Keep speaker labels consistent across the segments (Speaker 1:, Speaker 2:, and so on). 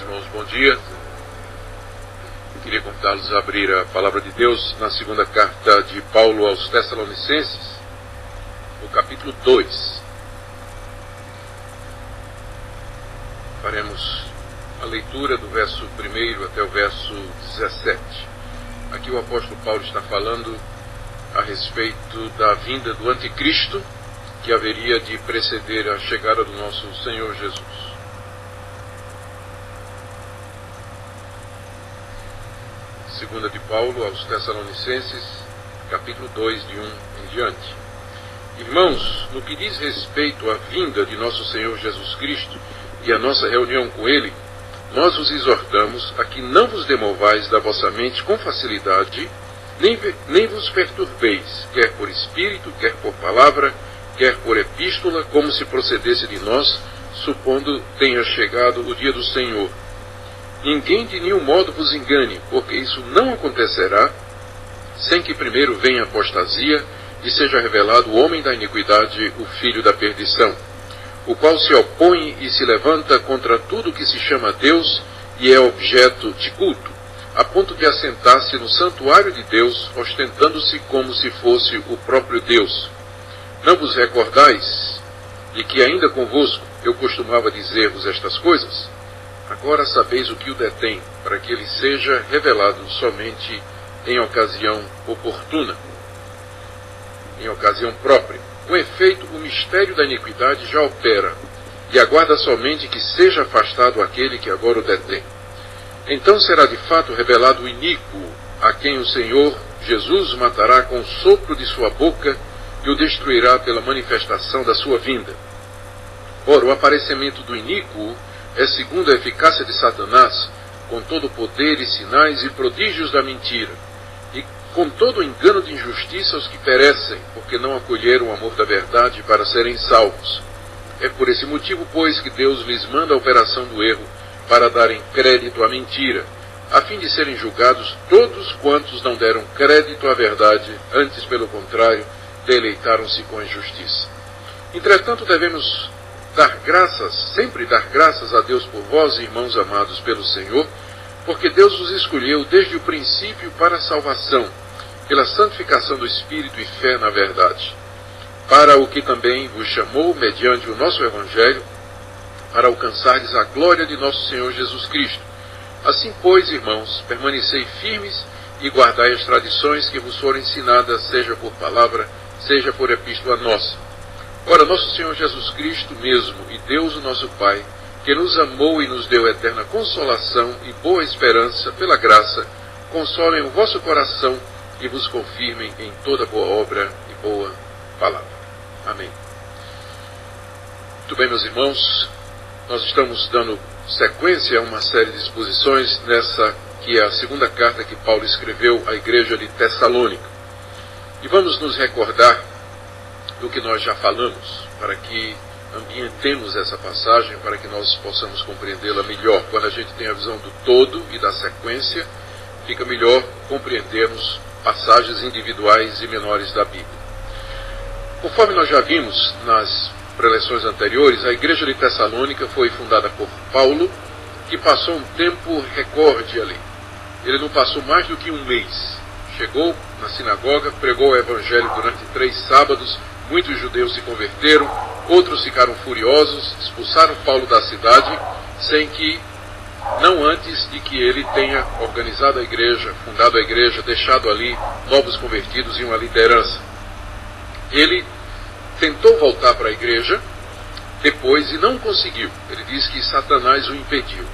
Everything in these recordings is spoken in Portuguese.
Speaker 1: Amados irmãos, bom dia. Eu queria convidá-los a abrir a Palavra de Deus na segunda carta de Paulo aos Tessalonicenses, no capítulo 2. Faremos a leitura do verso 1 até o verso 17. Aqui o apóstolo Paulo está falando a respeito da vinda do anticristo, que haveria de preceder a chegada do nosso Senhor Jesus. Segunda de Paulo aos Tessalonicenses, capítulo 2, de 1 em diante. Irmãos, no que diz respeito à vinda de nosso Senhor Jesus Cristo e a nossa reunião com Ele, nós os exortamos a que não vos demovais da vossa mente com facilidade, nem vos perturbeis, quer por espírito, quer por palavra, quer por epístola, como se procedesse de nós, supondo tenha chegado o dia do Senhor. Ninguém de nenhum modo vos engane, porque isso não acontecerá sem que primeiro venha a apostasia e seja revelado o homem da iniquidade, o filho da perdição, o qual se opõe e se levanta contra tudo que se chama Deus e é objeto de culto, a ponto de assentar-se no santuário de Deus, ostentando-se como se fosse o próprio Deus. Não vos recordais de que ainda convosco eu costumava dizer-vos estas coisas? Agora sabeis o que o detém, para que ele seja revelado somente em ocasião oportuna, em ocasião própria. Com efeito, o mistério da iniquidade já opera, e aguarda somente que seja afastado aquele que agora o detém. Então será de fato revelado o iníquo, a quem o Senhor Jesus matará com o sopro de sua boca e o destruirá pela manifestação da sua vinda. Ora, o aparecimento do iníquo é segundo a eficácia de Satanás, com todo o poder e sinais e prodígios da mentira, e com todo o engano de injustiça aos que perecem, porque não acolheram o amor da verdade para serem salvos. É por esse motivo, pois, que Deus lhes manda a operação do erro, para darem crédito à mentira, a fim de serem julgados todos quantos não deram crédito à verdade, antes, pelo contrário, deleitaram-se com a injustiça. Entretanto, devemos sempre dar graças a Deus por vós, irmãos amados pelo Senhor, porque Deus os escolheu desde o princípio para a salvação, pela santificação do Espírito e fé na verdade, para o que também vos chamou, mediante o nosso Evangelho, para alcançardes a glória de nosso Senhor Jesus Cristo. Assim, pois, irmãos, permanecei firmes e guardai as tradições que vos foram ensinadas, seja por palavra, seja por epístola nossa. Ora, nosso Senhor Jesus Cristo mesmo, e Deus o nosso Pai, que nos amou e nos deu eterna consolação e boa esperança pela graça, consolem o vosso coração e vos confirmem em toda boa obra e boa palavra. Amém. Muito bem, meus irmãos, nós estamos dando sequência a uma série de exposições nessa que é a segunda carta que Paulo escreveu à igreja de Tessalônica. E vamos nos recordar do que nós já falamos, para que ambientemos essa passagem, para que nós possamos compreendê-la melhor. Quando a gente tem a visão do todo e da sequência, fica melhor compreendermos passagens individuais e menores da Bíblia. Conforme nós já vimos nas preleções anteriores, a igreja de Tessalônica foi fundada por Paulo, que passou um tempo recorde ali. Ele não passou mais do que um mês. Chegou na sinagoga, pregou o evangelho durante 3 sábados, muitos judeus se converteram, outros ficaram furiosos, expulsaram Paulo da cidade, não antes de que ele tenha organizado a igreja, fundado a igreja, deixado ali novos convertidos e uma liderança. Ele tentou voltar para a igreja depois e não conseguiu. Ele diz que Satanás o impediu.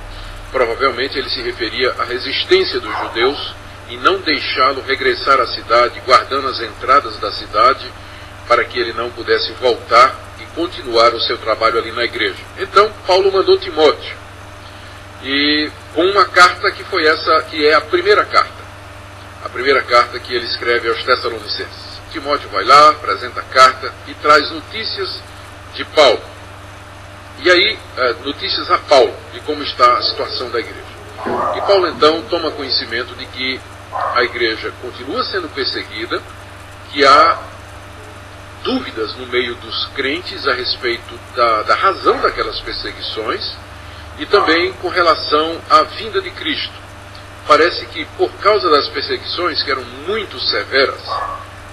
Speaker 1: Provavelmente ele se referia à resistência dos judeus em não deixá-lo regressar à cidade, guardando as entradas da cidade, para que ele não pudesse voltar e continuar o seu trabalho ali na igreja. Então, Paulo mandou Timóteo, e com uma carta que foi essa, que é a primeira carta que ele escreve aos Tessalonicenses. Timóteo vai lá, apresenta a carta e traz notícias de Paulo. E aí, notícias a Paulo, de como está a situação da igreja. E Paulo, então, toma conhecimento de que a igreja continua sendo perseguida, que há dúvidas no meio dos crentes a respeito da razão daquelas perseguições, e também com relação à vinda de Cristo. Parece que por causa das perseguições, que eram muito severas,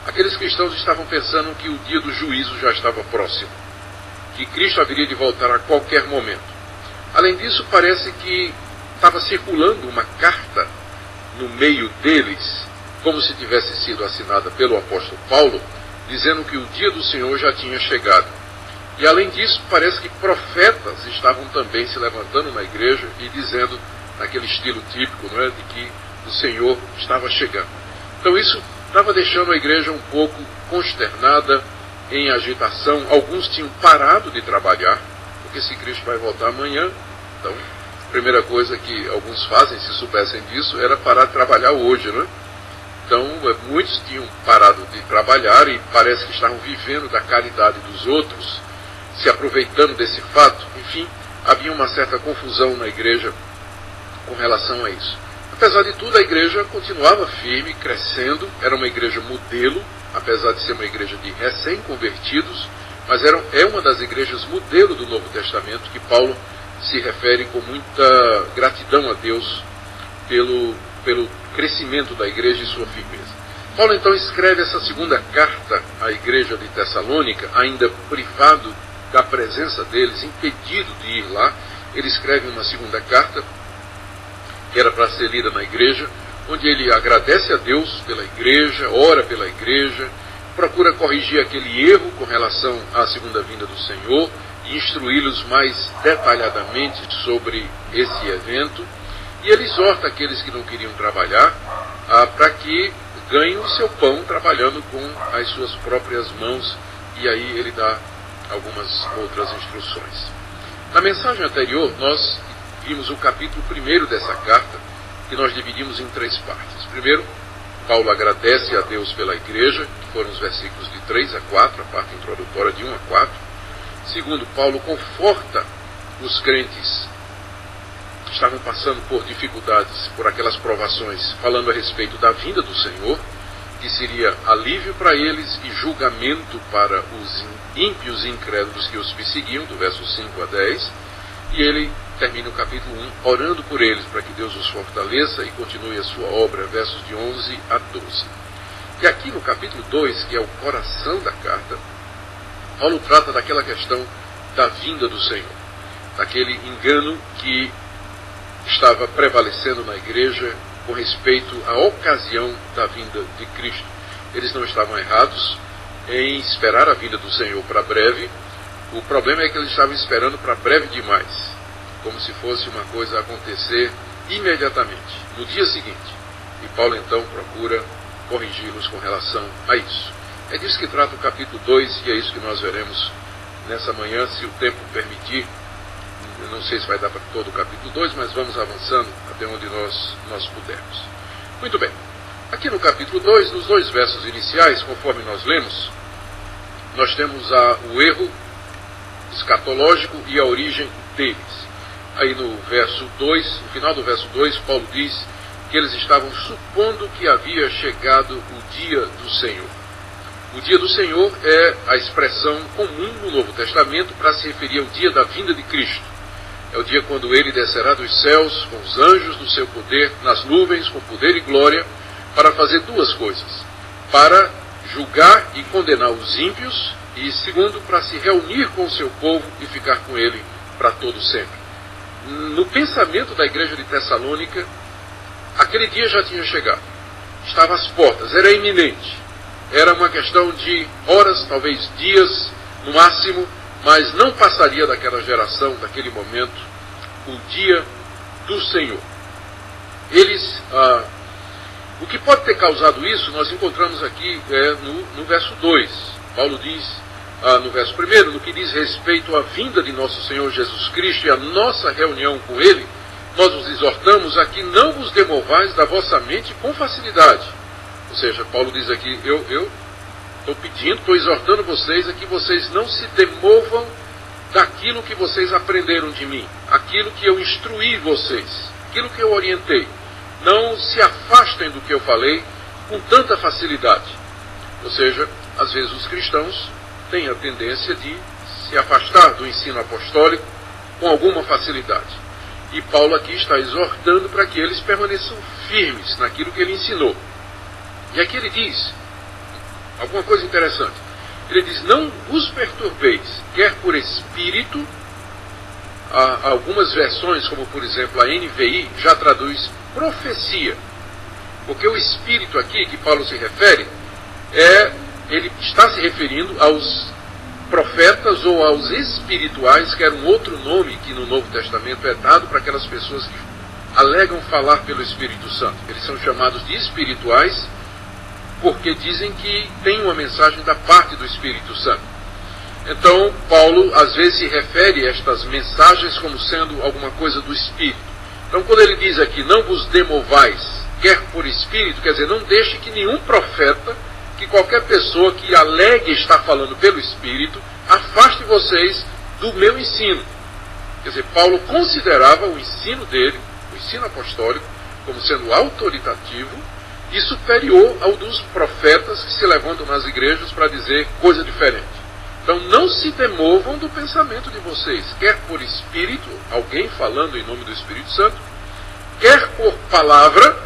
Speaker 1: aqueles cristãos estavam pensando que o dia do juízo já estava próximo, que Cristo haveria de voltar a qualquer momento. Além disso, parece que estava circulando uma carta no meio deles, como se tivesse sido assinada pelo apóstolo Paulo, dizendo que o dia do Senhor já tinha chegado. E além disso, parece que profetas estavam também se levantando na igreja e dizendo, naquele estilo típico, não é, de que o Senhor estava chegando. Então isso estava deixando a igreja um pouco consternada, em agitação. Alguns tinham parado de trabalhar, porque se Cristo vai voltar amanhã, então a primeira coisa que alguns fazem, se soubessem disso, era parar de trabalhar hoje, né? Então muitos tinham parado de trabalhar e parece que estavam vivendo da caridade dos outros, se aproveitando desse fato. Enfim, havia uma certa confusão na igreja com relação a isso. Apesar de tudo, a igreja continuava firme, crescendo, era uma igreja modelo, apesar de ser uma igreja de recém-convertidos, mas é uma das igrejas modelo do Novo Testamento, que Paulo se refere com muita gratidão a Deus pelo crescimento da igreja e sua firmeza. Paulo então escreve essa segunda carta à igreja de Tessalônica, ainda privado da presença deles, impedido de ir lá. Ele escreve uma segunda carta, que era para ser lida na igreja, onde ele agradece a Deus pela igreja, ora pela igreja, procura corrigir aquele erro com relação à segunda vinda do Senhor e instruí-los mais detalhadamente sobre esse evento. E ele exorta aqueles que não queriam trabalhar para que ganhem o seu pão trabalhando com as suas próprias mãos, e aí ele dá algumas outras instruções. Na mensagem anterior, nós vimos o capítulo 1 dessa carta, que nós dividimos em 3 partes. Primeiro, Paulo agradece a Deus pela igreja, que foram os versículos de 3 a 4, a parte introdutória de 1 a 4. Segundo, Paulo conforta os crentes que estavam passando por dificuldades, por aquelas provações, falando a respeito da vinda do Senhor, que seria alívio para eles e julgamento para os ímpios e incrédulos que os perseguiam, do verso 5 a 10. E ele termina o capítulo 1 orando por eles, para que Deus os fortaleça e continue a sua obra, versos de 11 a 12. E aqui no capítulo 2, que é o coração da carta, Paulo trata daquela questão da vinda do Senhor, daquele engano que estava prevalecendo na igreja com respeito à ocasião da vinda de Cristo. Eles não estavam errados em esperar a vinda do Senhor para breve. O problema é que eles estavam esperando para breve demais, como se fosse uma coisa a acontecer imediatamente, no dia seguinte. E Paulo então procura corrigi-los com relação a isso. É disso que trata o capítulo 2, e é isso que nós veremos nessa manhã, se o tempo permitir. Eu não sei se vai dar para todo o capítulo 2, mas vamos avançando até onde nós pudermos. Muito bem. Aqui no capítulo 2, nos 2 versos iniciais, conforme nós lemos, nós temos o erro escatológico e a origem deles. Aí no verso 2, no final do verso 2, Paulo diz que eles estavam supondo que havia chegado o dia do Senhor. O dia do Senhor é a expressão comum no Novo Testamento para se referir ao dia da vinda de Cristo. É o dia quando ele descerá dos céus com os anjos do seu poder, nas nuvens, com poder e glória, para fazer 2 coisas: para julgar e condenar os ímpios, e segundo, para se reunir com o seu povo e ficar com ele para todo sempre. No pensamento da igreja de Tessalônica, aquele dia já tinha chegado, estava às portas, era iminente, era uma questão de horas, talvez dias no máximo, mas não passaria daquela geração, daquele momento, o dia do Senhor. O que pode ter causado isso, nós encontramos aqui no verso 2. Paulo diz, no verso 1, no que diz respeito à vinda de nosso Senhor Jesus Cristo e a nossa reunião com Ele, nós os exortamos a que não vos demovais da vossa mente com facilidade. Ou seja, Paulo diz aqui, eu estou pedindo, estou exortando vocês a que vocês não se demovam daquilo que vocês aprenderam de mim, aquilo que eu instruí vocês, aquilo que eu orientei. Não se afastem do que eu falei com tanta facilidade. Ou seja, às vezes os cristãos têm a tendência de se afastar do ensino apostólico com alguma facilidade. E Paulo aqui está exortando para que eles permaneçam firmes naquilo que ele ensinou. E aqui ele diz alguma coisa interessante. Ele diz: não vos perturbeis, quer por espírito. Algumas versões, como por exemplo a NVI, já traduz profecia. Porque o espírito aqui que Paulo se refere, ele está se referindo aos profetas ou aos espirituais, que era um outro nome que no Novo Testamento é dado para aquelas pessoas que alegam falar pelo Espírito Santo. Eles são chamados de espirituais porque dizem que tem uma mensagem da parte do Espírito Santo. Então, Paulo às vezes se refere a estas mensagens como sendo alguma coisa do Espírito. Então, quando ele diz aqui, não vos demovais, quer por Espírito, quer dizer, não deixe que nenhum profeta, que qualquer pessoa que alegue estar falando pelo Espírito, afaste vocês do meu ensino. Quer dizer, Paulo considerava o ensino dele, o ensino apostólico, como sendo autoritativo e superior ao dos profetas que se levantam nas igrejas para dizer coisa diferente. Então não se demovam do pensamento de vocês, quer por Espírito, alguém falando em nome do Espírito Santo, quer por palavra,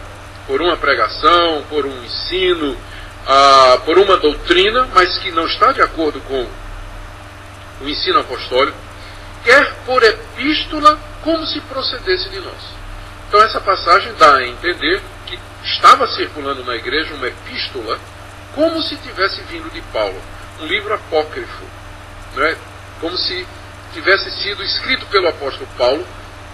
Speaker 1: por uma pregação, por um ensino, por uma doutrina, mas que não está de acordo com o ensino apostólico, quer por epístola, como se procedesse de nós. Então essa passagem dá a entender que estava circulando na igreja uma epístola, como se tivesse vindo de Paulo, um livro apócrifo, não é? Como se tivesse sido escrito pelo apóstolo Paulo,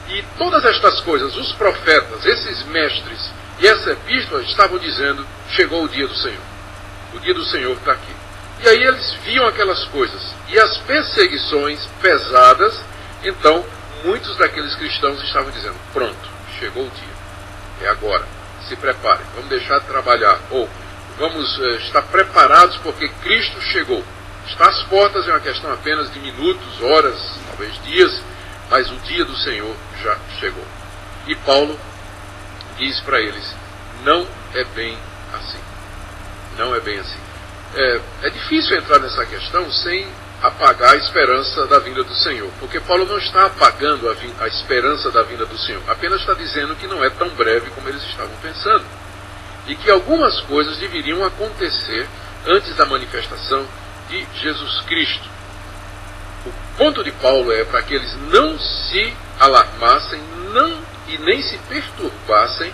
Speaker 1: e todas estas coisas, os profetas, esses mestres e essa epístola estavam dizendo: chegou o dia do Senhor. O dia do Senhor está aqui. E aí eles viam aquelas coisas. E as perseguições pesadas, então muitos daqueles cristãos estavam dizendo: pronto, chegou o dia. É agora. Se preparem. Vamos deixar de trabalhar. Ou vamos estar preparados porque Cristo chegou. Está às portas, é uma questão apenas de minutos, horas, talvez dias, mas o dia do Senhor já chegou. E Paulo diz para eles: não é bem assim. Não é bem assim. É difícil entrar nessa questão sem apagar a esperança da vinda do Senhor, porque Paulo não está apagando a esperança da vinda do Senhor, apenas está dizendo que não é tão breve como eles estavam pensando, e que algumas coisas deveriam acontecer antes da manifestação de Jesus Cristo. O ponto de Paulo é para que eles não se alarmassem e nem se perturbassem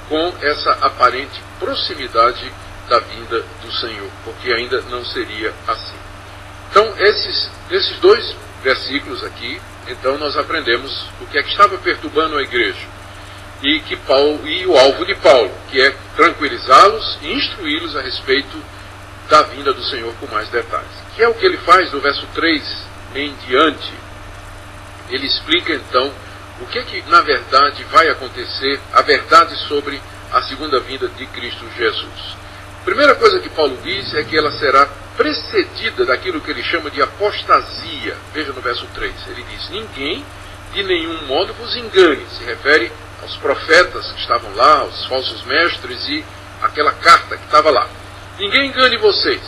Speaker 1: com essa aparente proximidade da vinda do Senhor, porque ainda não seria assim. Então, esses dois versículos aqui, então nós aprendemos o que é que estava perturbando a igreja e o alvo de Paulo, que é tranquilizá-los e instruí-los a respeito da vinda do Senhor com mais detalhes. Que é o que ele faz do verso 3 em diante. Ele explica então o que na verdade vai acontecer, a verdade sobre a segunda vinda de Cristo Jesus. A primeira coisa que Paulo diz é que ela será precedida daquilo que ele chama de apostasia. Veja no verso 3, ele diz: ninguém de nenhum modo vos engane. Se refere aos profetas que estavam lá, aos falsos mestres e aquela carta que estava lá. Ninguém engane vocês,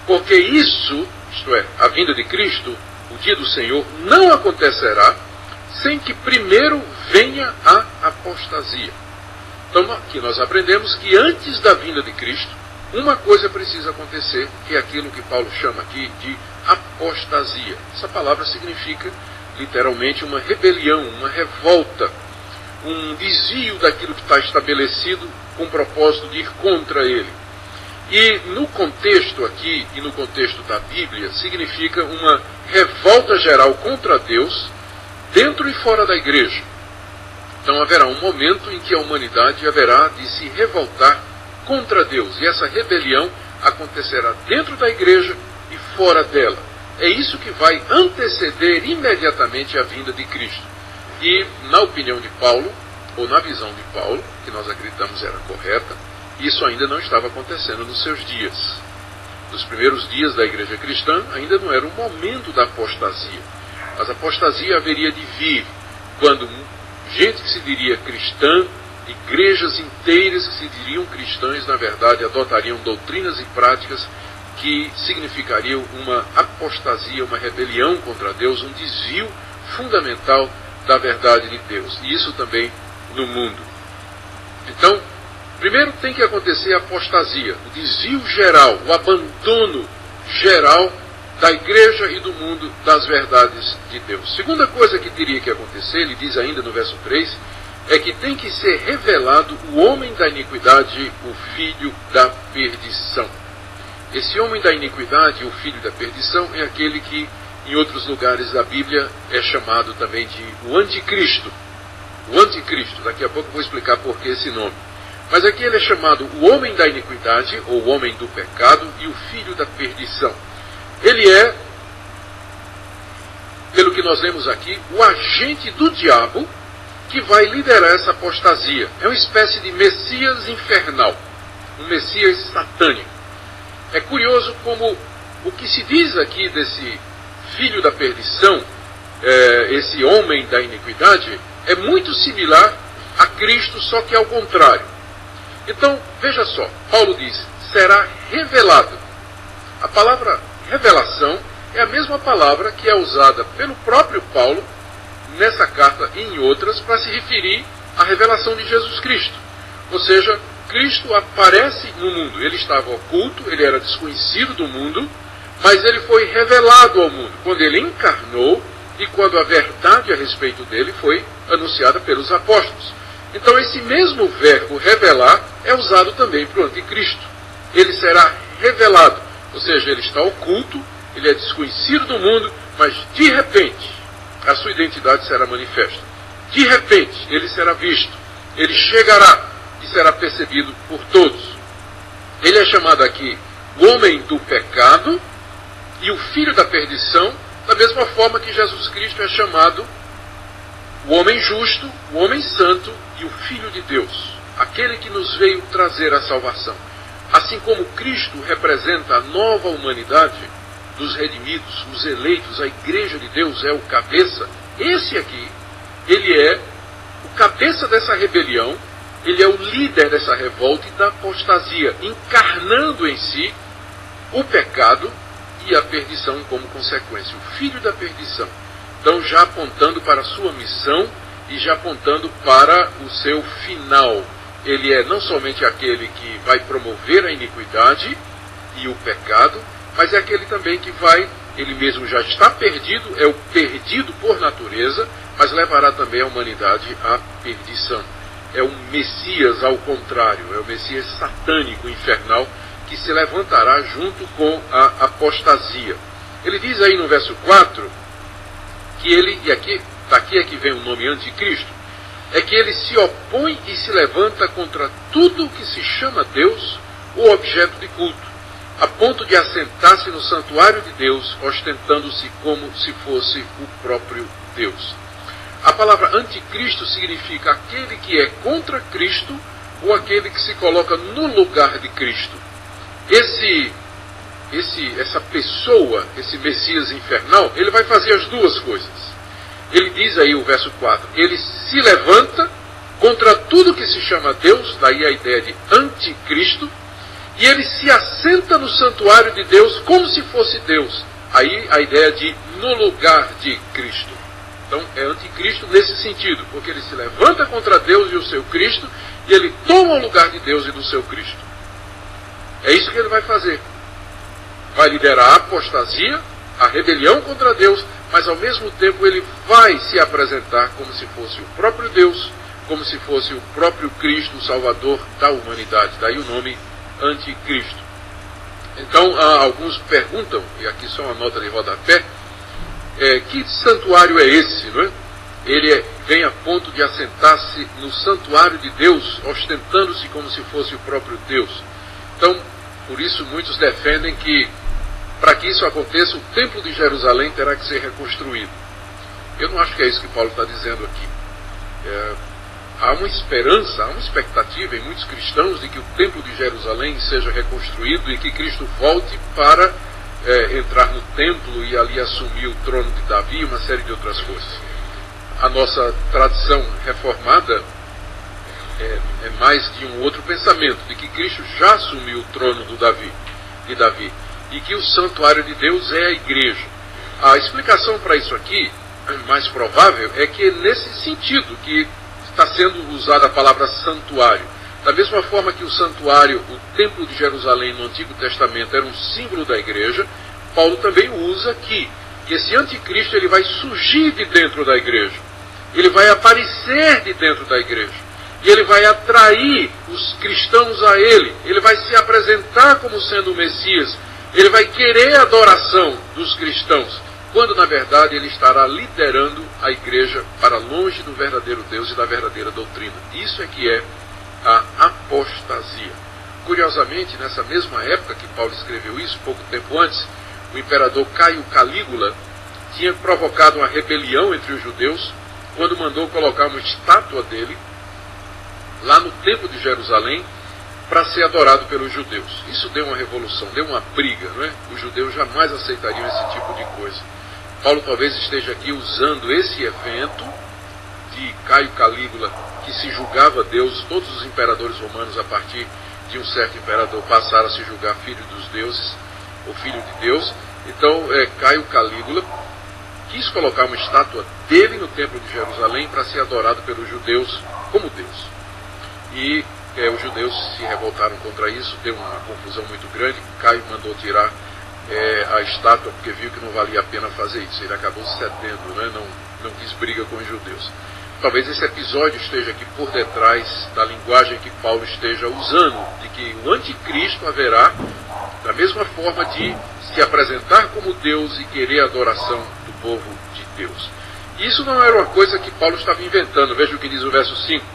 Speaker 1: porque isso, isto é, a vinda de Cristo, o dia do Senhor, não acontecerá sem que primeiro venha a apostasia. Então aqui nós aprendemos que antes da vinda de Cristo, uma coisa precisa acontecer, que é aquilo que Paulo chama aqui de apostasia. Essa palavra significa literalmente uma rebelião, uma revolta, um desvio daquilo que está estabelecido com o propósito de ir contra ele. E no contexto aqui, e no contexto da Bíblia, significa uma revolta geral contra Deus, dentro e fora da igreja. Então haverá um momento em que a humanidade haverá de se revoltar contra Deus. E essa rebelião acontecerá dentro da igreja e fora dela. É isso que vai anteceder imediatamente a vinda de Cristo. E na opinião de Paulo, ou na visão de Paulo, que nós acreditamos era correta, isso ainda não estava acontecendo nos seus dias. Nos primeiros dias da igreja cristã, ainda não era o momento da apostasia. Mas a apostasia haveria de vir quando gente que se diria cristã, igrejas inteiras que se diriam cristãs, na verdade, adotariam doutrinas e práticas que significariam uma apostasia, uma rebelião contra Deus, um desvio fundamental da verdade de Deus. E isso também no mundo. Então, primeiro tem que acontecer a apostasia, o desvio geral, o abandono geral da igreja e do mundo das verdades de Deus. Segunda coisa que teria que acontecer, ele diz ainda no verso 3, é que tem que ser revelado o homem da iniquidade, o filho da perdição. Esse homem da iniquidade, o filho da perdição, é aquele que em outros lugares da Bíblia é chamado também de o anticristo. O anticristo, daqui a pouco eu vou explicar por que esse nome. Mas aqui ele é chamado o homem da iniquidade, ou o homem do pecado, e o filho da perdição. Ele é, pelo que nós lemos aqui, o agente do diabo que vai liderar essa apostasia. É uma espécie de Messias infernal, um Messias satânico. É curioso como o que se diz aqui desse filho da perdição, esse homem da iniquidade, é muito similar a Cristo, só que ao contrário. Então, veja só, Paulo diz, será revelado. A palavra revelação é a mesma palavra que é usada pelo próprio Paulo nessa carta e em outras para se referir à revelação de Jesus Cristo. Ou seja, Cristo aparece no mundo. Ele estava oculto, ele era desconhecido do mundo, mas ele foi revelado ao mundo quando ele encarnou e quando a verdade a respeito dele foi anunciada pelos apóstolos. Então esse mesmo verbo revelar é usado também para o anticristo. Ele será revelado, ou seja, ele está oculto, ele é desconhecido do mundo, mas de repente a sua identidade será manifesta. De repente ele será visto, ele chegará e será percebido por todos. Ele é chamado aqui o homem do pecado e o filho da perdição, da mesma forma que Jesus Cristo é chamado o homem justo, o homem santo e o filho de Deus, aquele que nos veio trazer a salvação. Assim como Cristo representa a nova humanidade dos redimidos, os eleitos, a igreja de Deus é o cabeça, esse aqui, ele é o cabeça dessa rebelião, ele é o líder dessa revolta e da apostasia, encarnando em si o pecado e a perdição como consequência, o filho da perdição. Então já apontando para a sua missão e já apontando para o seu final. Ele é não somente aquele que vai promover a iniquidade e o pecado, mas é aquele também que vai, ele mesmo já está perdido, é o perdido por natureza, mas levará também a humanidade à perdição. É um Messias ao contrário, é o Messias satânico, infernal, que se levantará junto com a apostasia. Ele diz aí no verso 4, que ele, e aqui, daqui é que vem o nome anticristo, é que ele se opõe e se levanta contra tudo que se chama Deus ou objeto de culto, a ponto de assentar-se no santuário de Deus, ostentando-se como se fosse o próprio Deus. A palavra anticristo significa aquele que é contra Cristo ou aquele que se coloca no lugar de Cristo. Essa pessoa, esse Messias infernal, ele vai fazer as duas coisas. Ele diz aí o verso 4, ele se levanta contra tudo que se chama Deus, daí a ideia de anticristo, e ele se assenta no santuário de Deus como se fosse Deus. Aí a ideia de no lugar de Cristo. Então é anticristo nesse sentido, porque ele se levanta contra Deus e o seu Cristo, e ele toma o lugar de Deus e do seu Cristo. É isso que ele vai fazer. Vai liderar a apostasia, a rebelião contra Deus, mas ao mesmo tempo ele vai se apresentar como se fosse o próprio Deus, como se fosse o próprio Cristo, o Salvador da humanidade. Daí o nome anticristo. Então alguns perguntam, e aqui só uma nota de rodapé, que santuário é esse, não é? Ele vem a ponto de assentar-se no santuário de Deus, ostentando-se como se fosse o próprio Deus. Então, por isso muitos defendem que, para que isso aconteça, o templo de Jerusalém terá que ser reconstruído. Eu não acho que é isso que Paulo está dizendo aqui. Há uma esperança, há uma expectativa em muitos cristãos de que o templo de Jerusalém seja reconstruído e que Cristo volte para entrar no templo e ali assumir o trono de Davi e uma série de outras coisas. A nossa tradição reformada é mais de um outro pensamento, de que Cristo já assumiu o trono de Davi, e que o santuário de Deus é a igreja. A explicação para isso aqui mais provável é que é nesse sentido que está sendo usada a palavra santuário. Da mesma forma que o santuário, o templo de Jerusalém no Antigo Testamento era um símbolo da igreja, Paulo também usa aqui. E esse anticristo ele vai surgir de dentro da igreja. Ele vai aparecer de dentro da igreja. E ele vai atrair os cristãos a ele. Ele vai se apresentar como sendo o Messias. Ele vai querer a adoração dos cristãos, quando na verdade ele estará liderando a igreja para longe do verdadeiro Deus e da verdadeira doutrina. Isso é que é a apostasia. Curiosamente, nessa mesma época que Paulo escreveu isso, pouco tempo antes, o imperador Caio Calígula tinha provocado uma rebelião entre os judeus, quando mandou colocar uma estátua dele lá no templo de Jerusalém para ser adorado pelos judeus. Isso deu uma revolução, deu uma briga, não é? Os judeus jamais aceitariam esse tipo de coisa. Paulo talvez esteja aqui usando esse evento de Caio Calígula, que se julgava Deus. Todos os imperadores romanos, a partir de um certo imperador, passaram a se julgar filho dos deuses, ou filho de Deus. Então, Caio Calígula quis colocar uma estátua dele no templo de Jerusalém para ser adorado pelos judeus como Deus. E os judeus se revoltaram contra isso, deu uma confusão muito grande. Caio mandou tirar a estátua porque viu que não valia a pena fazer isso. Ele acabou cedendo, né? Não quis briga com os judeus. Talvez esse episódio esteja aqui por detrás da linguagem que Paulo esteja usando, de que o anticristo haverá da mesma forma de se apresentar como Deus e querer a adoração do povo de Deus. E isso não era uma coisa que Paulo estava inventando. Veja o que diz o verso 5.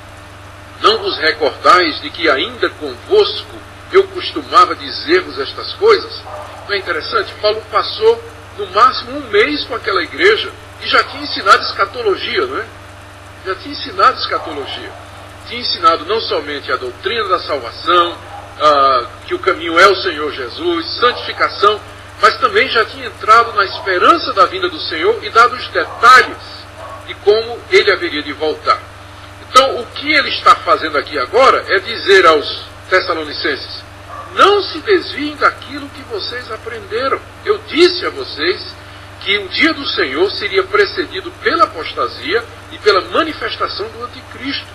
Speaker 1: Não vos recordais de que ainda convosco eu costumava dizer-vos estas coisas? Não é interessante? Paulo passou no máximo um mês com aquela igreja e já tinha ensinado escatologia, não é? Já tinha ensinado escatologia. Tinha ensinado não somente a doutrina da salvação, que o caminho é o Senhor Jesus, santificação, mas também já tinha entrado na esperança da vinda do Senhor e dado os detalhes de como ele haveria de voltar. Então, o que ele está fazendo aqui agora é dizer aos Tessalonicenses: não se desviem daquilo que vocês aprenderam. Eu disse a vocês que o dia do Senhor seria precedido pela apostasia e pela manifestação do anticristo.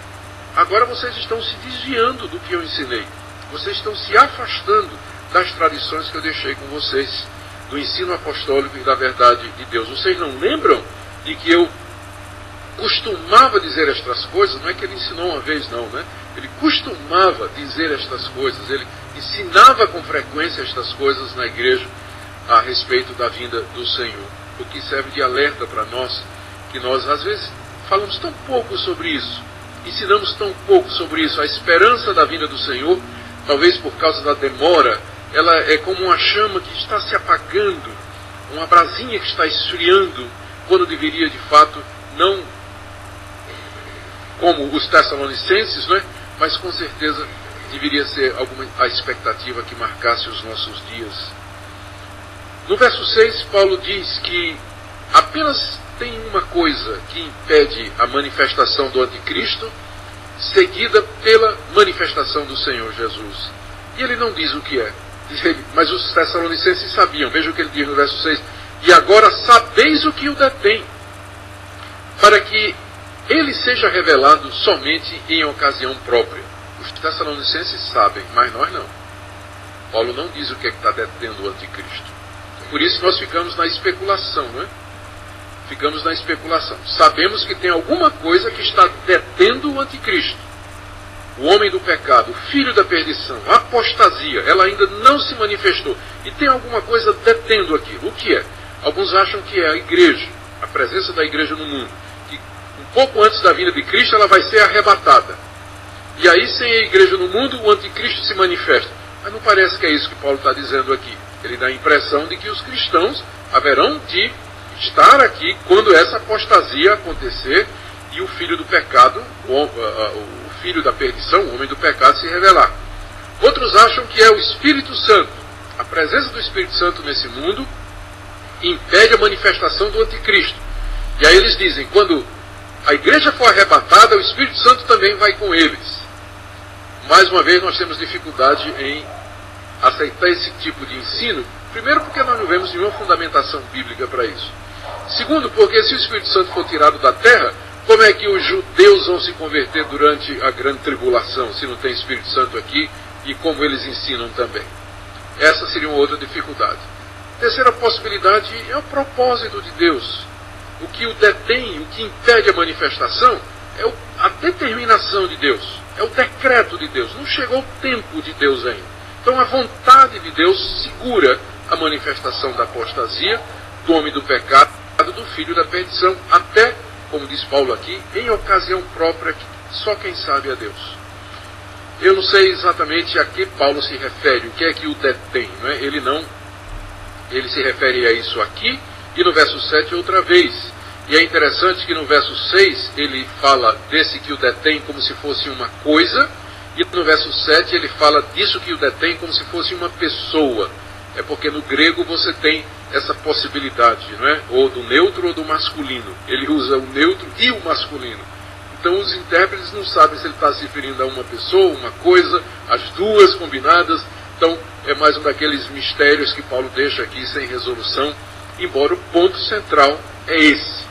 Speaker 1: Agora vocês estão se desviando do que eu ensinei. Vocês estão se afastando das tradições que eu deixei com vocês, do ensino apostólico e da verdade de Deus. Vocês não lembram de que eu costumava dizer estas coisas? Não é que ele ensinou uma vez, não, né? Ele costumava dizer estas coisas, ele ensinava com frequência estas coisas na igreja a respeito da vinda do Senhor. O que serve de alerta para nós, que nós às vezes falamos tão pouco sobre isso, ensinamos tão pouco sobre isso. A esperança da vinda do Senhor, talvez por causa da demora, ela é como uma chama que está se apagando, uma brasinha que está esfriando, quando deveria de fato não como os Tessalonicenses, não é? Mas com certeza deveria ser a expectativa que marcasse os nossos dias. No verso 6, Paulo diz que apenas tem uma coisa que impede a manifestação do anticristo, seguida pela manifestação do Senhor Jesus. E ele não diz o que é. Mas os Tessalonicenses sabiam. Veja o que ele diz no verso 6. E agora sabeis o que o detém, para que ele seja revelado somente em ocasião própria. Os Tessalonicenses sabem, mas nós não. Paulo não diz o que é que está detendo o anticristo. Por isso nós ficamos na especulação, não é? Ficamos na especulação. Sabemos que tem alguma coisa que está detendo o anticristo. O homem do pecado, o filho da perdição, a apostasia, ela ainda não se manifestou. E tem alguma coisa detendo aquilo. O que é? Alguns acham que é a igreja, a presença da igreja no mundo. Que um pouco antes da vinda de Cristo ela vai ser arrebatada. E aí, sem a igreja no mundo, o anticristo se manifesta. Mas não parece que é isso que Paulo está dizendo aqui. Ele dá a impressão de que os cristãos haverão de estar aqui quando essa apostasia acontecer e o filho do pecado, o filho da perdição, o homem do pecado, se revelar. Outros acham que é o Espírito Santo. A presença do Espírito Santo nesse mundo impede a manifestação do anticristo. E aí eles dizem, quando a igreja for arrebatada, o Espírito Santo também vai com eles. Mais uma vez nós temos dificuldade em aceitar esse tipo de ensino, primeiro porque nós não vemos nenhuma fundamentação bíblica para isso. Segundo, porque se o Espírito Santo for tirado da terra, como é que os judeus vão se converter durante a grande tribulação, se não tem Espírito Santo aqui, e como eles ensinam também? Essa seria uma outra dificuldade. Terceira possibilidade é o propósito de Deus. O que o detém, o que impede a manifestação, é a determinação de Deus, é o decreto de Deus. Não chegou o tempo de Deus ainda. Então a vontade de Deus segura a manifestação da apostasia, do homem do pecado, do filho da perdição, até, como diz Paulo aqui, em ocasião própria, que só quem sabe é Deus. Eu não sei exatamente a que Paulo se refere, o que é que o detém, não é? Ele se refere a isso aqui, e no verso 7 outra vez. E é interessante que no verso 6 ele fala desse que o detém como se fosse uma coisa, e no verso 7 ele fala disso que o detém como se fosse uma pessoa. É porque no grego você tem essa possibilidade, não é? Ou do neutro ou do masculino. Ele usa o neutro e o masculino. Então os intérpretes não sabem se ele está se referindo a uma pessoa, uma coisa, as duas combinadas. Então é mais um daqueles mistérios que Paulo deixa aqui sem resolução, embora o ponto central é esse.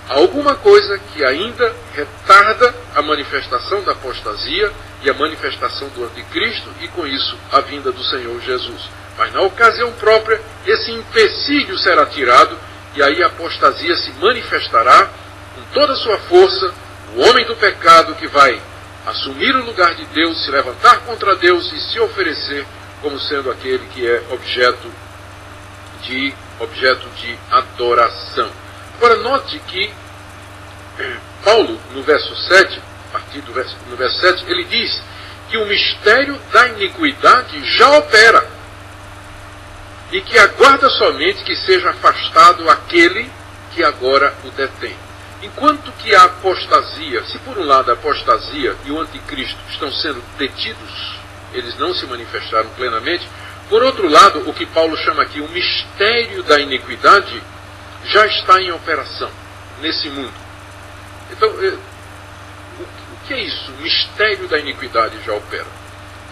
Speaker 1: Há alguma coisa que ainda retarda a manifestação da apostasia e a manifestação do anticristo, e com isso a vinda do Senhor Jesus. Mas na ocasião própria, esse empecilho será tirado, e aí a apostasia se manifestará com toda a sua força, o homem do pecado que vai assumir o lugar de Deus, se levantar contra Deus e se oferecer como sendo aquele que é objeto de adoração. Agora note que Paulo, no verso 7, a partir no verso 7, ele diz que o mistério da iniquidade já opera e que aguarda somente que seja afastado aquele que agora o detém. Enquanto que a apostasia, se por um lado a apostasia e o anticristo estão sendo detidos, eles não se manifestaram plenamente, por outro lado, o que Paulo chama aqui, o mistério da iniquidade, já está em operação nesse mundo. Então, o que é isso? O mistério da iniquidade já opera.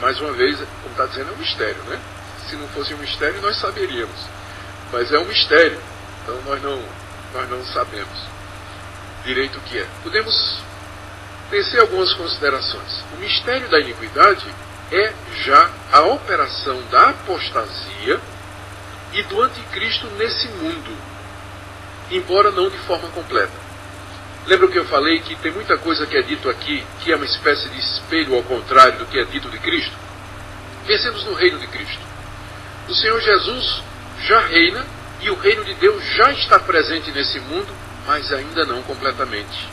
Speaker 1: Mais uma vez, como está dizendo, é um mistério, né? Se não fosse um mistério, nós saberíamos. Mas é um mistério. Então nós não sabemos direito o que é. Podemos tecer algumas considerações. O mistério da iniquidade é já a operação da apostasia e do anticristo nesse mundo, embora não de forma completa. Lembra que eu falei que tem muita coisa que é dito aqui, que é uma espécie de espelho ao contrário do que é dito de Cristo? Pensemos no reino de Cristo. O Senhor Jesus já reina e o reino de Deus já está presente nesse mundo, mas ainda não completamente.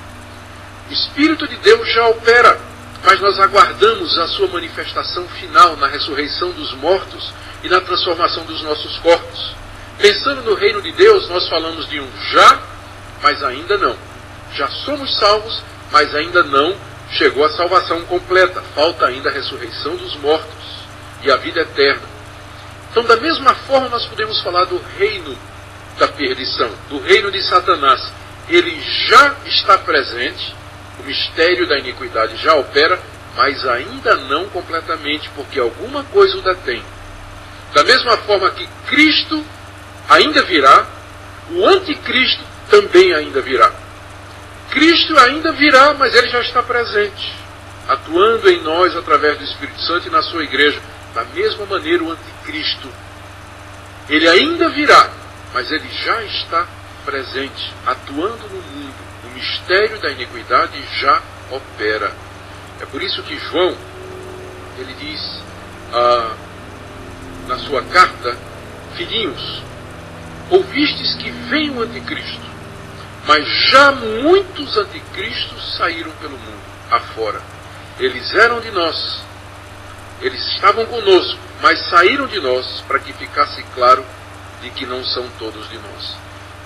Speaker 1: O Espírito de Deus já opera, mas nós aguardamos a sua manifestação final na ressurreição dos mortos e na transformação dos nossos corpos. Pensando no reino de Deus, nós falamos de um já, mas ainda não. Já somos salvos, mas ainda não chegou a salvação completa. Falta ainda a ressurreição dos mortos e a vida eterna. Então, da mesma forma, nós podemos falar do reino da perdição, do reino de Satanás. Ele já está presente, o mistério da iniquidade já opera, mas ainda não completamente, porque alguma coisa o detém. Da mesma forma que Cristo ainda virá, o anticristo também ainda virá. Cristo ainda virá, mas ele já está presente, atuando em nós através do Espírito Santo e na sua igreja. Da mesma maneira, o anticristo, ele ainda virá, mas ele já está presente, atuando no mundo. O mistério da iniquidade já opera. É por isso que João, ele diz na sua carta: filhinhos, ouvistes que vem o anticristo, mas já muitos anticristos saíram pelo mundo afora. Eles eram de nós, eles estavam conosco, mas saíram de nós para que ficasse claro de que não são todos de nós.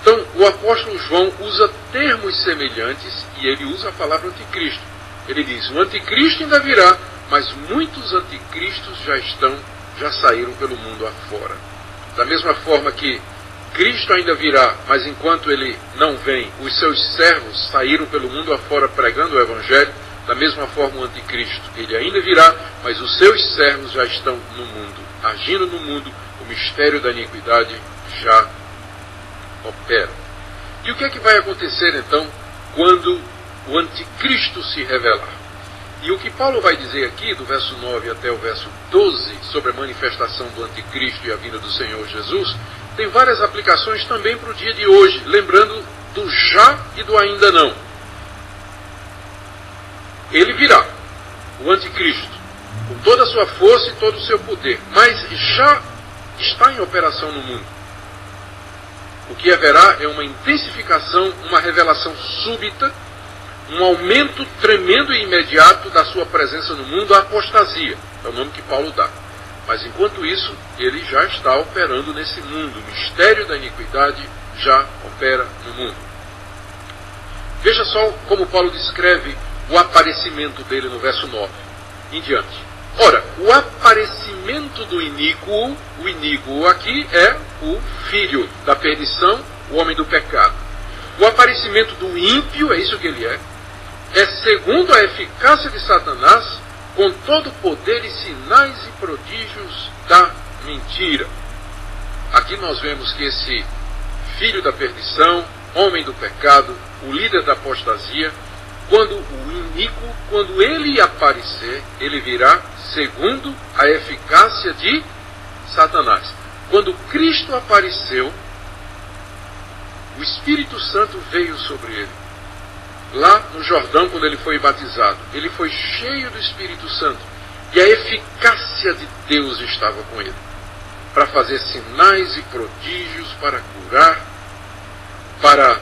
Speaker 1: Então, o apóstolo João usa termos semelhantes e ele usa a palavra anticristo. Ele diz: o anticristo ainda virá, mas muitos anticristos já saíram pelo mundo afora. Da mesma forma que Cristo ainda virá, mas enquanto ele não vem, os seus servos saíram pelo mundo afora pregando o Evangelho. Da mesma forma o anticristo, ele ainda virá, mas os seus servos já estão no mundo, agindo no mundo. O mistério da iniquidade já opera. E o que é que vai acontecer então quando o anticristo se revelar? E o que Paulo vai dizer aqui, do verso 9 até o verso 12, sobre a manifestação do anticristo e a vinda do Senhor Jesus, tem várias aplicações também para o dia de hoje, lembrando do já e do ainda não. Ele virá, o anticristo, com toda a sua força e todo o seu poder, mas já está em operação no mundo. O que haverá é uma intensificação, uma revelação súbita, um aumento tremendo e imediato da sua presença no mundo, a apostasia, é o nome que Paulo dá. Mas enquanto isso, ele já está operando nesse mundo, o mistério da iniquidade já opera no mundo. Veja só como Paulo descreve o aparecimento dele no verso 9 em diante. Ora, o aparecimento do iníquo, o iníquo aqui é o filho da perdição, o homem do pecado. O aparecimento do ímpio, é isso que ele é segundo a eficácia de Satanás, com todo o poder e sinais e prodígios da mentira. Aqui nós vemos que esse filho da perdição, homem do pecado, o líder da apostasia, quando o iníquo, quando ele aparecer, ele virá segundo a eficácia de Satanás. Quando Cristo apareceu, o Espírito Santo veio sobre ele. Lá no Jordão, quando ele foi batizado, ele foi cheio do Espírito Santo. E a eficácia de Deus estava com ele, para fazer sinais e prodígios, para curar, para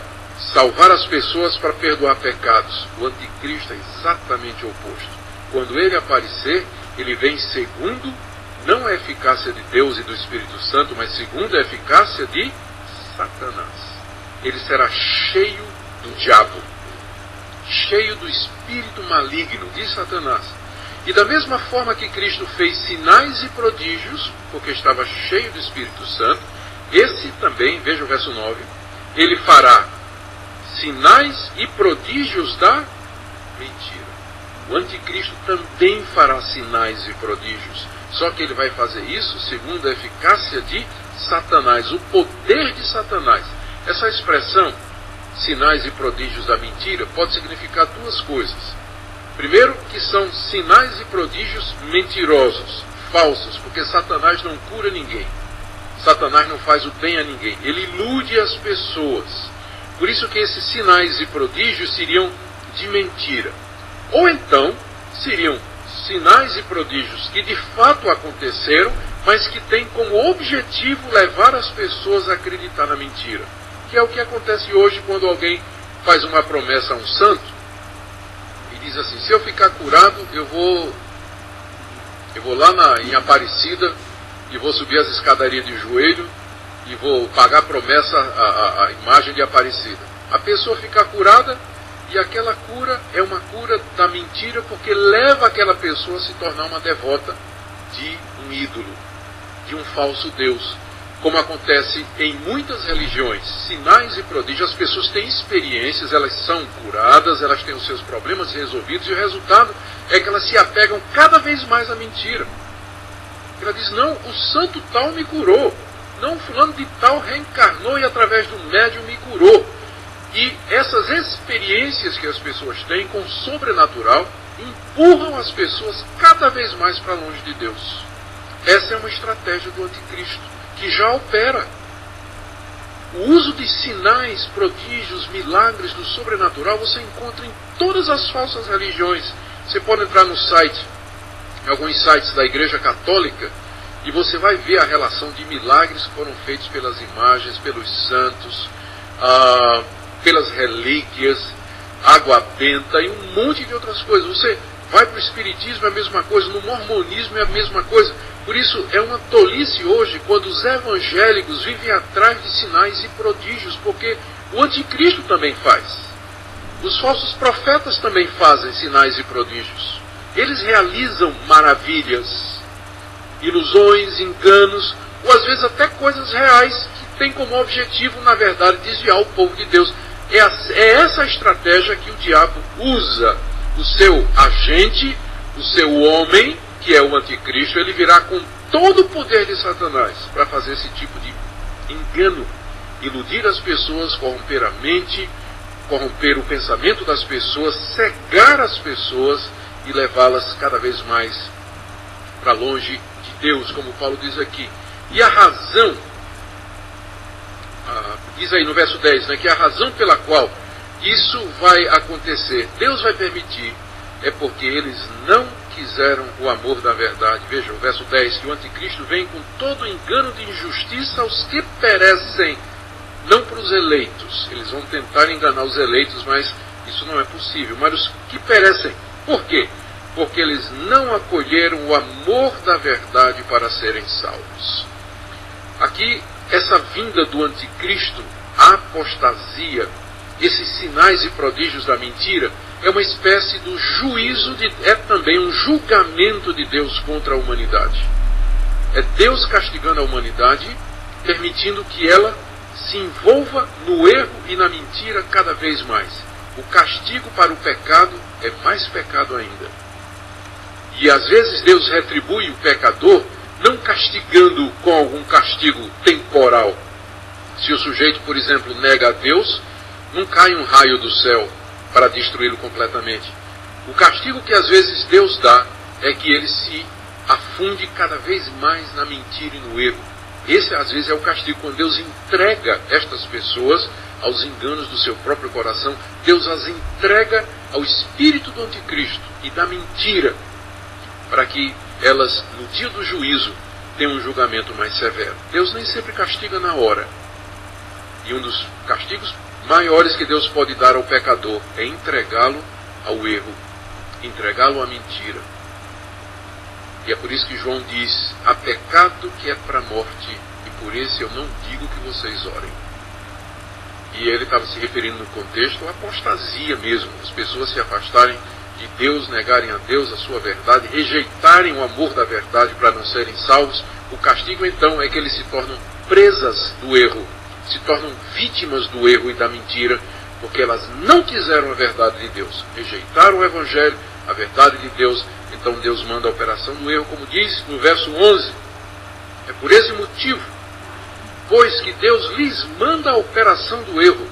Speaker 1: salvar as pessoas, para perdoar pecados. O anticristo é exatamente o oposto. Quando ele aparecer, ele vem segundo, não a eficácia de Deus e do Espírito Santo, mas segundo a eficácia de Satanás. Ele será cheio do diabo, cheio do espírito maligno de Satanás. E da mesma forma que Cristo fez sinais e prodígios, porque estava cheio do Espírito Santo, esse também, veja o verso 9, ele fará sinais e prodígios da mentira. O anticristo também fará sinais e prodígios, só que ele vai fazer isso segundo a eficácia de Satanás, o poder de Satanás. Essa expressão, sinais e prodígios da mentira, pode significar duas coisas. Primeiro, que são sinais e prodígios mentirosos, falsos, porque Satanás não cura ninguém. Satanás não faz o bem a ninguém. Ele ilude as pessoas. Por isso que esses sinais e prodígios seriam de mentira. Ou então, seriam sinais e prodígios que de fato aconteceram, mas que têm como objetivo levar as pessoas a acreditar na mentira. Que é o que acontece hoje quando alguém faz uma promessa a um santo e diz assim: se eu ficar curado, eu vou lá em Aparecida e vou subir as escadarias de joelho e vou pagar a promessa, a imagem de Aparecida. A pessoa fica curada e aquela cura é uma cura da mentira, porque leva aquela pessoa a se tornar uma devota de um ídolo, de um falso Deus. Como acontece em muitas religiões, sinais e prodígios, as pessoas têm experiências, elas são curadas, elas têm os seus problemas resolvidos, e o resultado é que elas se apegam cada vez mais à mentira. Ela diz: não, o santo tal me curou, não, fulano de tal reencarnou e através do médium me curou. E essas experiências que as pessoas têm com o sobrenatural empurram as pessoas cada vez mais para longe de Deus. Essa é uma estratégia do anticristo, que já opera. O uso de sinais, prodígios, milagres do sobrenatural você encontra em todas as falsas religiões. Você pode entrar no site, em alguns sites da Igreja Católica, e você vai ver a relação de milagres que foram feitos pelas imagens, pelos santos, pelas relíquias, água benta e um monte de outras coisas. Você vai para o Espiritismo, é a mesma coisa, no Mormonismo é a mesma coisa. Por isso é uma tolice hoje quando os evangélicos vivem atrás de sinais e prodígios, porque o anticristo também faz. Os falsos profetas também fazem sinais e prodígios. Eles realizam maravilhas, ilusões, enganos, ou às vezes até coisas reais que têm como objetivo, na verdade, desviar o povo de Deus. É essa a estratégia que o diabo usa. O seu agente, o seu homem, que é o anticristo, ele virá com todo o poder de Satanás para fazer esse tipo de engano iludir as pessoas, corromper a mente, corromper o pensamento das pessoas, cegar as pessoas e levá-las cada vez mais para longe de Deus, como Paulo diz aqui. E a razão, diz aí no verso 10, né, que a razão pela qual isso vai acontecer, Deus vai permitir, é porque eles não quiseram o amor da verdade. Veja o verso 10, que o anticristo vem com todo engano de injustiça aos que perecem, não para os eleitos. Eles vão tentar enganar os eleitos, mas isso não é possível. Mas os que perecem, por quê? Porque eles não acolheram o amor da verdade para serem salvos. Aqui, essa vinda do anticristo, a apostasia, esses sinais e prodígios da mentira, é uma espécie do juízo, é também um julgamento de Deus contra a humanidade. É Deus castigando a humanidade, permitindo que ela se envolva no erro e na mentira cada vez mais. O castigo para o pecado é mais pecado ainda. E às vezes Deus retribui o pecador, não castigando com algum castigo temporal. Se o sujeito, por exemplo, nega a Deus, não cai um raio do céu para destruí-lo completamente. O castigo que às vezes Deus dá é que ele se afunde cada vez mais na mentira e no erro. Esse às vezes é o castigo, quando Deus entrega estas pessoas aos enganos do seu próprio coração. Deus as entrega ao espírito do anticristo e da mentira, para que elas, no dia do juízo, tenham um julgamento mais severo. Deus nem sempre castiga na hora. E um dos castigos maiores que Deus pode dar ao pecador é entregá-lo ao erro, entregá-lo à mentira. E é por isso que João diz: há pecado que é para a morte, e por esse eu não digo que vocês orem. E ele estava se referindo no contexto à apostasia mesmo, as pessoas se afastarem de Deus, negarem a Deus, a sua verdade, rejeitarem o amor da verdade para não serem salvos. O castigo então é que eles se tornam presas do erro, se tornam vítimas do erro e da mentira, porque elas não quiseram a verdade de Deus, rejeitaram o Evangelho, a verdade de Deus. Então Deus manda a operação do erro, como diz no verso 11. É por esse motivo, pois que Deus lhes manda a operação do erro,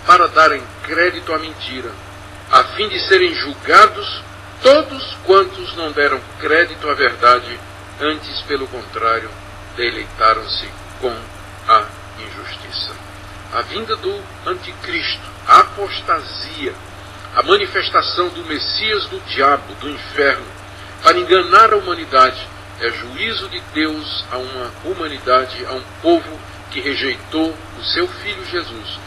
Speaker 1: para darem crédito à mentira, a fim de serem julgados todos quantos não deram crédito à verdade, antes, pelo contrário, deleitaram-se com a injustiça. A vinda do anticristo, a apostasia, a manifestação do Messias do diabo, do inferno, para enganar a humanidade, é juízo de Deus a uma humanidade, a um povo que rejeitou o seu Filho Jesus.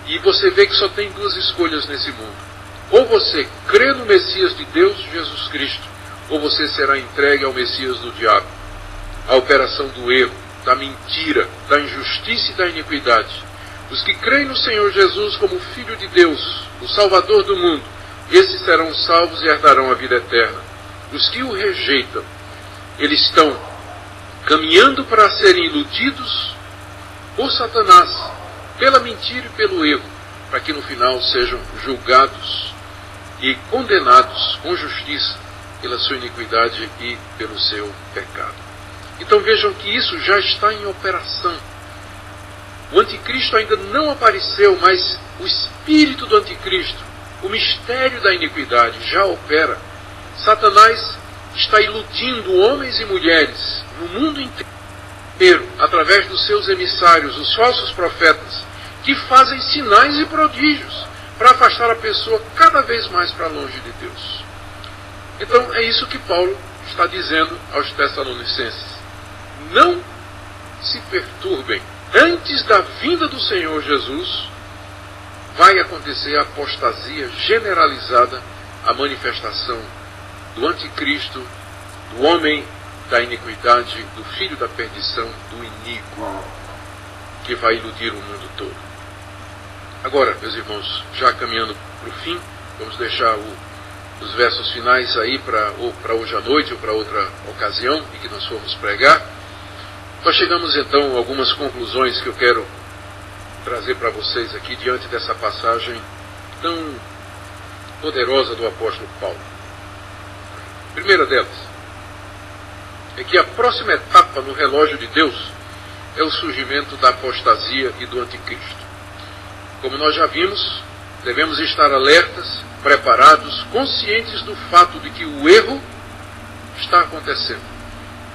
Speaker 1: E você vê que só tem duas escolhas nesse mundo. Ou você crê no Messias de Deus, Jesus Cristo, ou você será entregue ao Messias do diabo, à operação do erro, da mentira, da injustiça e da iniquidade. Os que creem no Senhor Jesus como Filho de Deus, o Salvador do mundo, esses serão salvos e herdarão a vida eterna. Os que o rejeitam, eles estão caminhando para serem iludidos por Satanás, pela mentira e pelo erro, para que no final sejam julgados e condenados com justiça pela sua iniquidade e pelo seu pecado. Então vejam que isso já está em operação. O anticristo ainda não apareceu, mas o espírito do anticristo, o mistério da iniquidade, já opera. Satanás está iludindo homens e mulheres no mundo inteiro, através dos seus emissários, os falsos profetas, que fazem sinais e prodígios para afastar a pessoa cada vez mais para longe de Deus. Então é isso que Paulo está dizendo aos Tessalonicenses. Não se perturbem. Antes da vinda do Senhor Jesus, vai acontecer a apostasia generalizada, a manifestação do anticristo, do homem da iniquidade, do filho da perdição, do iníquo, que vai iludir o mundo todo. Agora, meus irmãos, já caminhando para o fim, vamos deixar os versos finais aí para hoje à noite ou para outra ocasião em que nós formos pregar. Nós chegamos então a algumas conclusões que eu quero trazer para vocês aqui diante dessa passagem tão poderosa do apóstolo Paulo. A primeira delas é que a próxima etapa no relógio de Deus é o surgimento da apostasia e do anticristo. Como nós já vimos, devemos estar alertas, preparados, conscientes do fato de que o erro está acontecendo,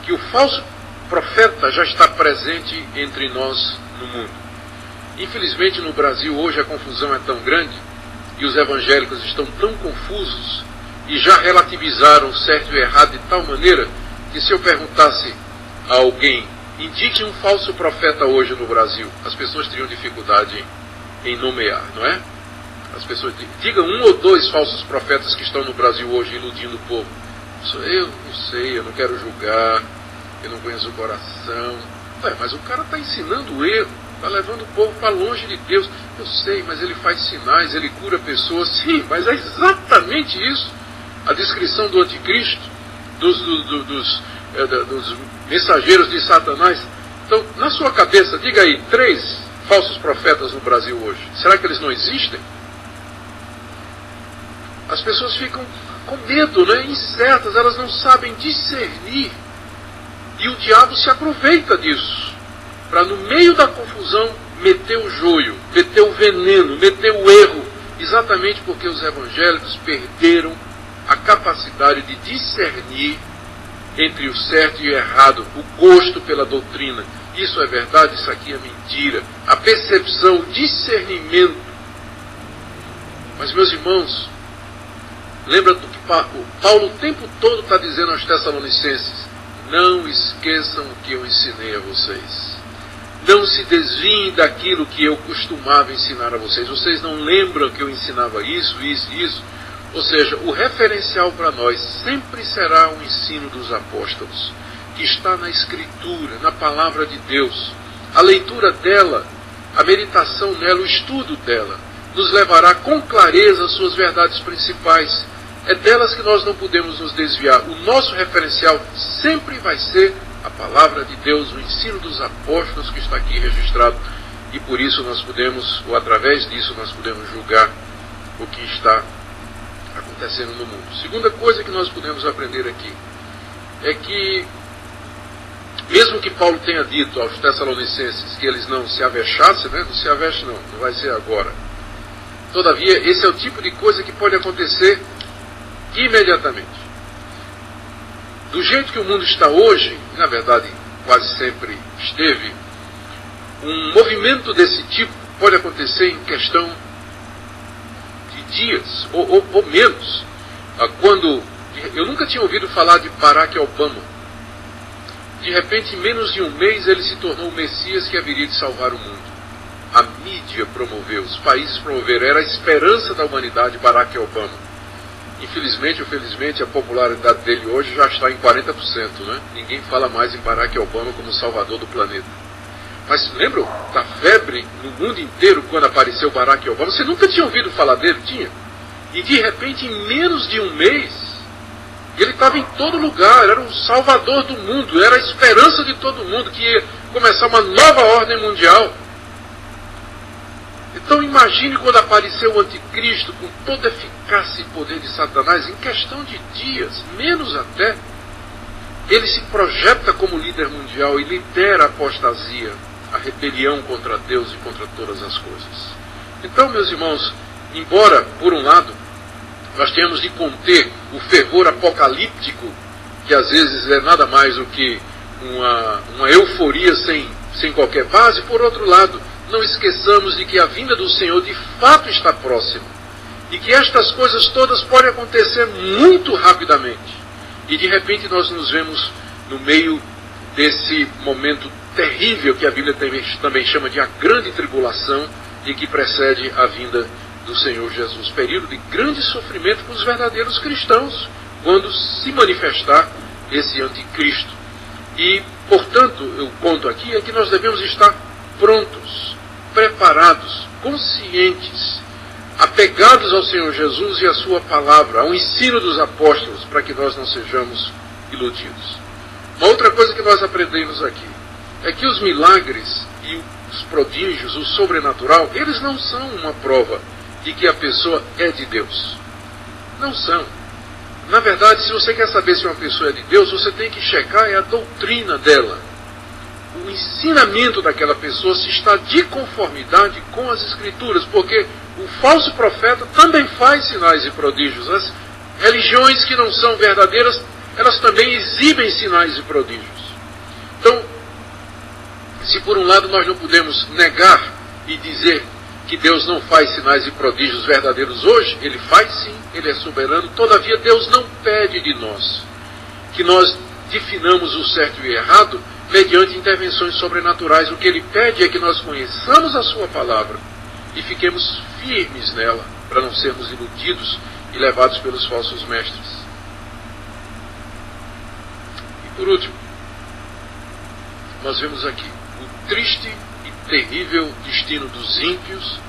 Speaker 1: que o falso profeta já está presente entre nós no mundo. Infelizmente, no Brasil hoje a confusão é tão grande e os evangélicos estão tão confusos e já relativizaram certo e errado de tal maneira que se eu perguntasse a alguém, indique um falso profeta hoje no Brasil, as pessoas teriam dificuldade em nomear, não é? As pessoas digam um ou dois falsos profetas que estão no Brasil hoje iludindo o povo. Eu não sei, eu não quero julgar, eu não conheço o coração. Mas o cara está ensinando o erro, está levando o povo para longe de Deus. Eu sei, mas ele faz sinais, ele cura pessoas. Sim, mas é exatamente isso. A descrição do anticristo, dos mensageiros de Satanás. Então, na sua cabeça, diga aí, 3 falsos profetas no Brasil hoje. Será que eles não existem? As pessoas ficam com medo, né? Incertas, elas não sabem discernir. E o diabo se aproveita disso, para no meio da confusão meter o joio, meter o veneno, meter o erro, exatamente porque os evangélicos perderam a capacidade de discernir entre o certo e o errado, o gosto pela doutrina. Isso é verdade, isso aqui é mentira. A percepção, o discernimento. Mas, meus irmãos, lembra do que Paulo o tempo todo está dizendo aos Tessalonicenses: não esqueçam o que eu ensinei a vocês. Não se desviem daquilo que eu costumava ensinar a vocês. Vocês não lembram que eu ensinava isso, isso e isso? Ou seja, o referencial para nós sempre será o ensino dos apóstolos, que está na Escritura, na Palavra de Deus. A leitura dela, a meditação nela, o estudo dela, nos levará com clareza às suas verdades principais. É delas que nós não podemos nos desviar. O nosso referencial sempre vai ser a Palavra de Deus, o ensino dos apóstolos que está aqui registrado. E por isso nós podemos, ou através disso, nós podemos julgar o que está acontecendo no mundo. Segunda coisa que nós podemos aprender aqui é que, mesmo que Paulo tenha dito aos Tessalonicenses que eles não se avexassem, né? Não se avexe não vai ser agora. Todavia, esse é o tipo de coisa que pode acontecer imediatamente. Do jeito que o mundo está hoje, e na verdade quase sempre esteve, um movimento desse tipo pode acontecer em questão de dias, ou menos. Quando eu nunca tinha ouvido falar de Barack Obama. De repente, em menos de um mês, ele se tornou o Messias que haveria de salvar o mundo. A mídia promoveu, os países promoveram, era a esperança da humanidade, Barack Obama. Infelizmente ou felizmente, a popularidade dele hoje já está em 40%, né? Ninguém fala mais em Barack Obama como salvador do planeta. Mas lembram da febre no mundo inteiro quando apareceu Barack Obama? Você nunca tinha ouvido falar dele? Tinha? E de repente, em menos de um mês, ele estava em todo lugar, era um salvador do mundo, era a esperança de todo mundo, que ia começar uma nova ordem mundial. Então imagine quando apareceu o anticristo com toda a eficácia e poder de Satanás, em questão de dias, menos até, ele se projeta como líder mundial e lidera a apostasia, a rebelião contra Deus e contra todas as coisas. Então, meus irmãos, embora, por um lado, nós tenhamos de conter o fervor apocalíptico, que às vezes é nada mais do que uma euforia sem qualquer base, por outro lado, não esqueçamos de que a vinda do Senhor de fato está próxima, e que estas coisas todas podem acontecer muito rapidamente, e de repente nós nos vemos no meio desse momento terrível que a Bíblia também chama de a grande tribulação, e que precede a vinda do Senhor Jesus, período de grande sofrimento para os verdadeiros cristãos, quando se manifestar esse anticristo. E, portanto, o ponto aqui é que nós devemos estar prontos, preparados, conscientes, apegados ao Senhor Jesus e à sua palavra, ao ensino dos apóstolos, para que nós não sejamos iludidos. Uma outra coisa que nós aprendemos aqui é que os milagres e os prodígios, o sobrenatural, eles não são uma prova de que a pessoa é de Deus. Não são. Na verdade, se você quer saber se uma pessoa é de Deus, você tem que checar a doutrina dela. o ensinamento daquela pessoa se está de conformidade com as Escrituras, porque o falso profeta também faz sinais e prodígios. As religiões que não são verdadeiras, elas também exibem sinais e prodígios. Então, se por um lado nós não podemos negar e dizer que Deus não faz sinais e prodígios verdadeiros hoje, Ele faz sim, Ele é soberano, todavia Deus não pede de nós que nós definamos o certo e o errado mediante intervenções sobrenaturais. O que Ele pede é que nós conheçamos a Sua palavra e fiquemos firmes nela, para não sermos iludidos e levados pelos falsos mestres. E por último, nós vemos aqui o triste e terrível destino dos ímpios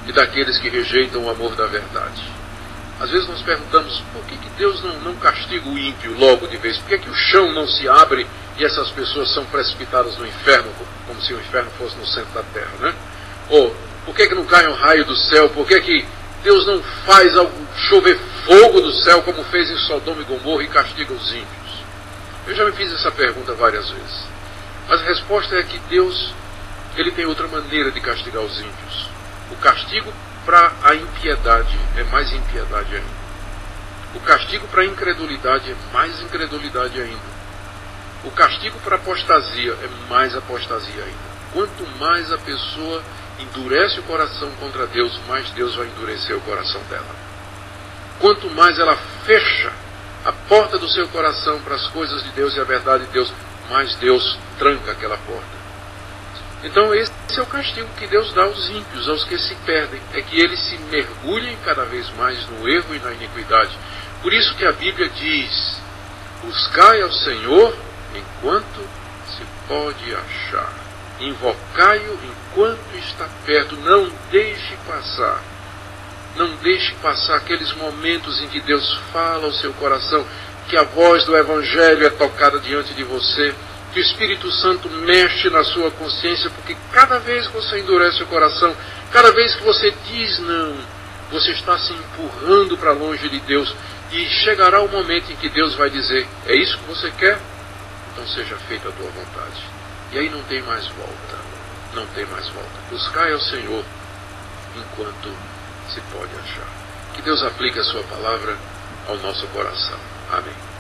Speaker 1: e daqueles que rejeitam o amor da verdade. Às vezes nós perguntamos, por que Deus não castiga o ímpio logo de vez? Por que o chão não se abre e essas pessoas são precipitadas no inferno, como se o inferno fosse no centro da terra, né? Ou, por que não cai um raio do céu? Por que Deus não faz chover fogo do céu, como fez em Sodoma e Gomorra, e castiga os ímpios? Eu já me fiz essa pergunta várias vezes. Mas a resposta é que Deus, Ele tem outra maneira de castigar os ímpios. O castigo para a impiedade é mais impiedade ainda. O castigo para a incredulidade é mais incredulidade ainda. O castigo para a apostasia é mais apostasia ainda. Quanto mais a pessoa endurece o coração contra Deus, mais Deus vai endurecer o coração dela. Quanto mais ela fecha a porta do seu coração para as coisas de Deus e a verdade de Deus, mais Deus tranca aquela porta. Então esse é o castigo que Deus dá aos ímpios, aos que se perdem, é que eles se mergulhem cada vez mais no erro e na iniquidade. Por isso que a Bíblia diz, buscai ao Senhor enquanto se pode achar, invocai-o enquanto está perto, não deixe passar. Não deixe passar aqueles momentos em que Deus fala ao seu coração, que a voz do Evangelho é tocada diante de você, que o Espírito Santo mexe na sua consciência, porque cada vez que você endurece o coração, cada vez que você diz não, você está se empurrando para longe de Deus, e chegará o momento em que Deus vai dizer, é isso que você quer? Então seja feita a tua vontade. E aí não tem mais volta, não tem mais volta. Buscai ao Senhor enquanto se pode achar. Que Deus aplique a sua palavra ao nosso coração. Amém.